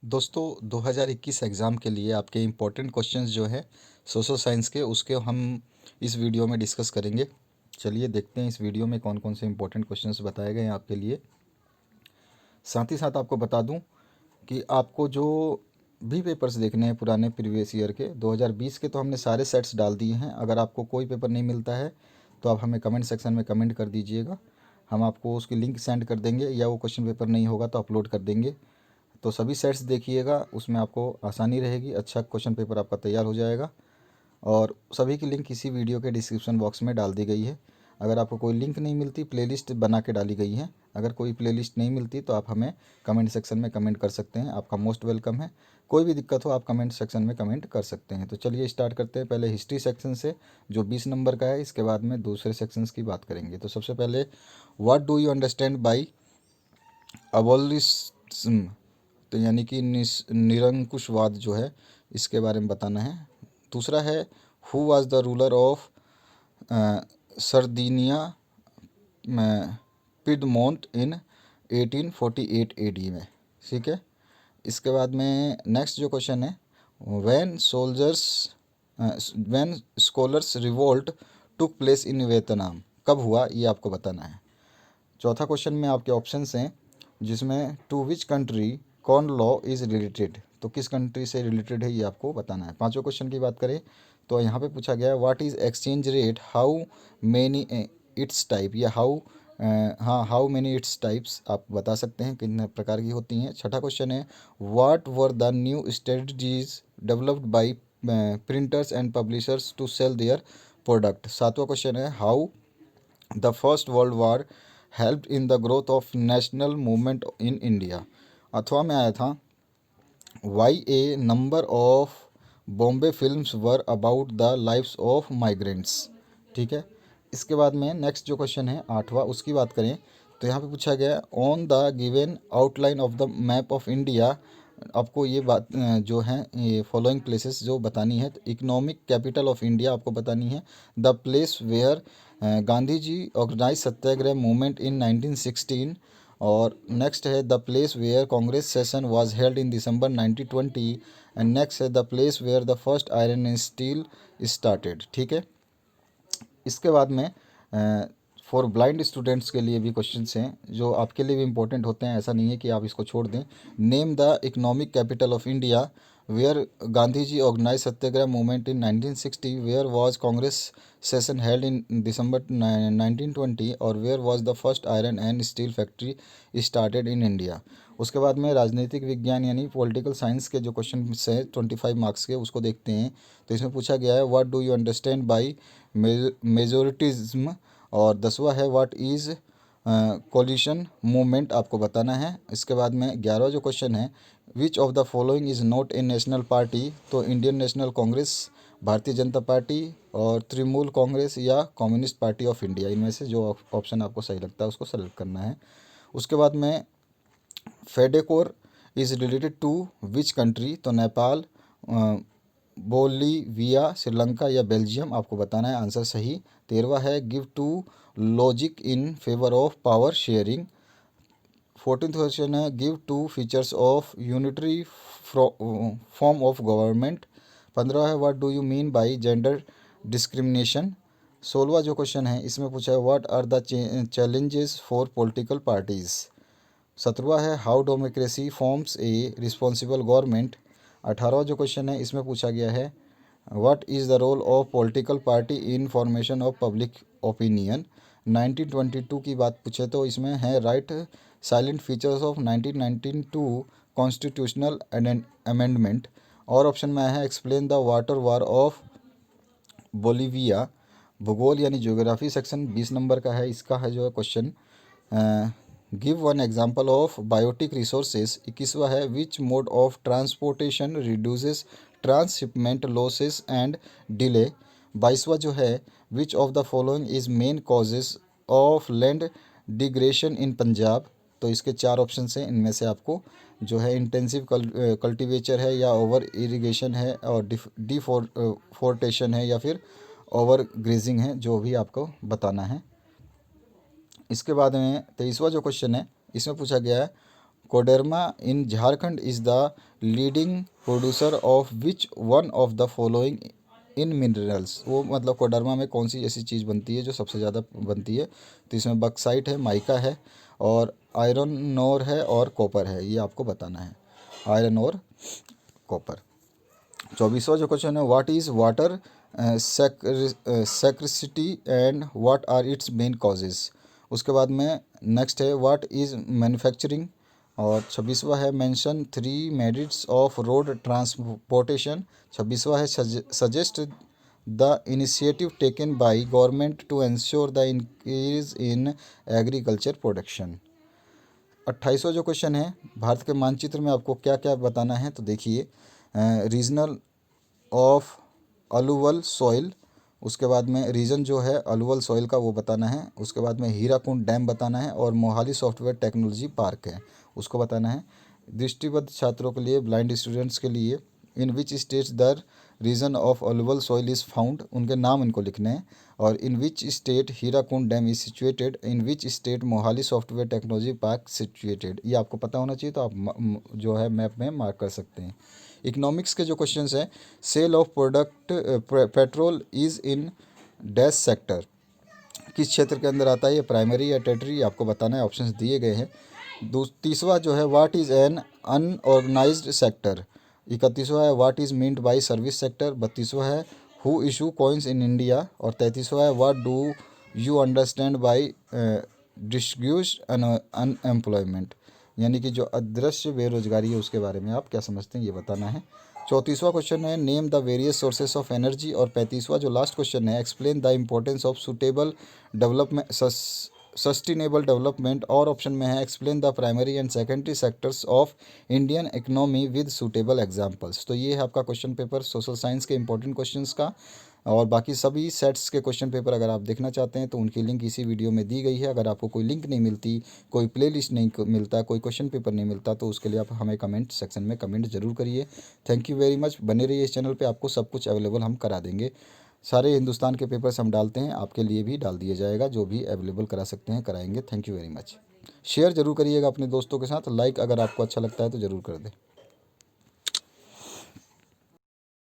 दोस्तों 2021 एग्ज़ाम के लिए आपके इम्पोर्टेंट क्वेश्चंस जो है सोशल साइंस के उसके हम इस वीडियो में डिस्कस करेंगे। चलिए देखते हैं इस वीडियो में कौन कौन से इम्पोर्टेंट क्वेश्चंस बताए गए हैं आपके लिए। साथ ही साथ आपको बता दूं कि आपको जो भी पेपर्स देखने हैं पुराने प्रीवियस ईयर के 2020 के तो हमने सारे सेट्स डाल दिए हैं। अगर आपको कोई पेपर नहीं मिलता है तो आप हमें कमेंट सेक्शन में कमेंट कर दीजिएगा, हम आपको उसकी लिंक सेंड कर देंगे, या वो क्वेश्चन पेपर नहीं होगा तो अपलोड कर देंगे। तो सभी सेट्स देखिएगा, उसमें आपको आसानी रहेगी, अच्छा क्वेश्चन पेपर आपका तैयार हो जाएगा। और सभी की लिंक इसी वीडियो के डिस्क्रिप्शन बॉक्स में डाल दी गई है। अगर आपको कोई लिंक नहीं मिलती, प्लेलिस्ट बना के डाली गई है, अगर कोई प्लेलिस्ट नहीं मिलती तो आप हमें कमेंट सेक्शन में कमेंट कर सकते हैं, आपका मोस्ट वेलकम है। कोई भी दिक्कत हो आप कमेंट सेक्शन में कमेंट कर सकते हैं। तो चलिए स्टार्ट करते हैं पहले हिस्ट्री सेक्शन से, जो 20 नंबर का है। इसके बाद में दूसरे सेक्शंस की बात करेंगे। तो सबसे पहले, what do you understand by abolitionism, तो यानी कि निरंकुशवाद जो है, इसके बारे में बताना है। दूसरा है, who was the ruler of Sardinia Piedmont in 1848 AD में। ठीक है। इसके बाद में नेक्स्ट जो क्वेश्चन है, when soldiers when scholars revolt took place in Vietnam, कब हुआ ये आपको बताना है। चौथा क्वेश्चन में आपके ऑप्शंस हैं, जिसमें to which country corn law is related, तो किस कंट्री से रिलेटेड है ये आपको बताना है। पांचवें क्वेश्चन की बात करें तो यहाँ पे पूछा गया है, what is exchange rate, how many it's type, या हाउ मेनी इट्स टाइप्स आप बता सकते हैं कितने प्रकार की होती हैं। छठा क्वेश्चन है, what were the new strategies developed by printers and publishers to sell their product. सातवां क्वेश्चन है, how the first world war helped in the growth of national movement in India. अथवा में आया था, why a number of Bombay films were about the lifes of migrants. ठीक है। इसके बाद में नेक्स्ट जो क्वेश्चन है आठवां, उसकी बात करें तो यहाँ पे पूछा गया, on the given outline of the map of India, आपको ये बात जो है ये फॉलोइंग प्लेसेस जो बतानी है। तो इकोनॉमिक कैपिटल ऑफ इंडिया आपको बतानी है, the place where Gandhi ji organise satyagraha movement in 1916। और नेक्स्ट है, the place where Congress session was held in December 1920। And next है, the place where the first iron and steel started. ठीक है। इसके बाद में फॉर ब्लाइंड स्टूडेंट्स के लिए भी क्वेश्चंस हैं जो आपके लिए भी इंपॉर्टेंट होते हैं, ऐसा नहीं है कि आप इसको छोड़ दें। Name the economic capital of India, where Gandhi ji organise satyagraha movement in 1960, where was Congress session held in December 1920, और where was the first iron and steel factory started in India. उसके बाद में राजनीतिक विज्ञान यानी पॉलिटिकल साइंस के जो क्वेश्चन हैं 25 मार्क्स के, उसको देखते हैं। तो इसमें पूछा गया है, what do you understand by majoritarianism. और 10वां है, व्हाट इज़ कोलिशन मूवमेंट, आपको बताना है। इसके बाद में 11वां जो क्वेश्चन है, which of the following is not a national party, तो Indian national Congress, Bharatiya Janata party, और तृणमूल कांग्रेस, या कम्युनिस्ट पार्टी ऑफ इंडिया, इनमें से जो ऑप्शन आपको सही लगता है उसको सेलेक्ट करना है। उसके बाद में FEDECOR is related to which country, तो नेपाल, बोलीविया, श्रीलंका, या बेल्जियम, आपको बताना है आंसर सही। 13वां है, give two logic in favour of power sharing. 14th question है, give two features of unitary form of government. 15 है, what do you mean by gender discrimination. 16वां जो क्वेश्चन है इसमें पूछा है, what are the challenges for political parties. 17वां है, how democracy forms a responsible government. 18वां जो क्वेश्चन है इसमें पूछा गया है, what is the role of political party in formation of public opinion. 1922 की बात पूछे तो इसमें है, right salient features of 1992 constitutional amendment. और ऑप्शन में है, explain the water war of Bolivia. भूगोल यानी ज्योग्राफी सेक्शन 20 नंबर का है, इसका है जो है question, give one example of biotic resources. 21वां है, which mode of transportation reduces transhipment losses and delay. 22वां जो है, which of the following is main causes of land degradation in Punjab. तो इसके चार ऑप्शन हैं, इनमें से आपको जो है इंटेंसिव कल्टीवेचर है, या ओवर इरिगेशन है, और डिफोर्टेशन है, या फिर ओवर ग्रेजिंग है, जो भी आपको बताना है। इसके बाद में 23वां जो क्वेश्चन है इसमें पूछा गया है, Koderma in Jharkhand is the leading producer of which one of the following in minerals. वो मतलब कोडरमा में कौन सी ऐसी चीज़ बनती है जो सबसे ज़्यादा बनती है। तो इसमें बक्साइट है, माइका है और आयरन ओर है और कॉपर है। ये आपको बताना है, आयरन और कॉपर। 24वां जो क्वेश्चन है, what is water scarcity and what are its main causes. उसके बाद में नेक्स्ट है व्हाट इज़ मैन्युफैक्चरिंग। और 26वां है mention 3 merits of road transportation. 26वां है suggest the initiative taken by government to ensure the increase in agriculture production. 28वां जो क्वेश्चन है, भारत के मानचित्र में आपको क्या क्या बताना है। तो देखिए, रीजनल ऑफ अलुवल सॉइल, उसके बाद में रीजन जो है अलुवल सॉइल का वो बताना है। उसके बाद में हीराकुंड डैम बताना है और मोहाली सॉफ्टवेयर टेक्नोलॉजी पार्क है उसको बताना है। दृष्टिबद्ध छात्रों के लिए, ब्लाइंड स्टूडेंट्स के लिए, in which states the region of alluvial soil is found, उनके नाम इनको लिखने हैं। और in which state Hirakud dam is situated, in which state Mohali software technology park situated. ये आपको पता होना चाहिए, तो आप जो है मैप में मार्क कर सकते हैं। इकोनॉमिक्स के जो क्वेश्चंस हैं, sale of product petrol is in dash sector, किस क्षेत्र के अंदर आता है, ये प्राइमरी या टेरिटरी, आपको बताना है। ऑप्शंस दिए गए हैं। 30वां जो है what is an unorganised sector. 31वां है what is meant by service sector. 32वां है who issue coins in India. और 33वां है what do you understand by disguised unemployment, यानी कि जो अदृश्य बेरोजगारी है उसके बारे में आप क्या समझते हैं, ये बताना है। 34वां क्वेश्चन है name the various sources of energy. और 35वां जो लास्ट क्वेश्चन है, explain the importance of suitable development sustainable development. और ऑप्शन में है explain the primary and secondary sectors of Indian economy with suitable examples. तो ये है आपका क्वेश्चन पेपर सोशल साइंस के इंपॉर्टेंट क्वेश्चंस का। और बाकी सभी सेट्स के क्वेश्चन पेपर अगर आप देखना चाहते हैं तो उनकी लिंक इसी वीडियो में दी गई है। अगर आपको कोई लिंक नहीं मिलती, कोई प्लेलिस्ट नहीं मिलता, कोई क्वेश्चन पेपर नहीं मिलता, तो उसके लिए आप हमें कमेंट सेक्शन में कमेंट जरूर करिए। Thank you very much. बने रहिए इस चैनल पे, आपको सब कुछ अवेलेबल हम करा देंगे। सारे हिंदुस्तान के पेपर्स हम डालते हैं, आपके लिए भी डाल दिया जाएगा, जो भी अवेलेबल करा सकते हैं कराएंगे। Thank you very much. Share जरूर करिएगा अपने दोस्तों के साथ। लाइक अगर आपको अच्छा लगता है तो ज़रूर कर दें।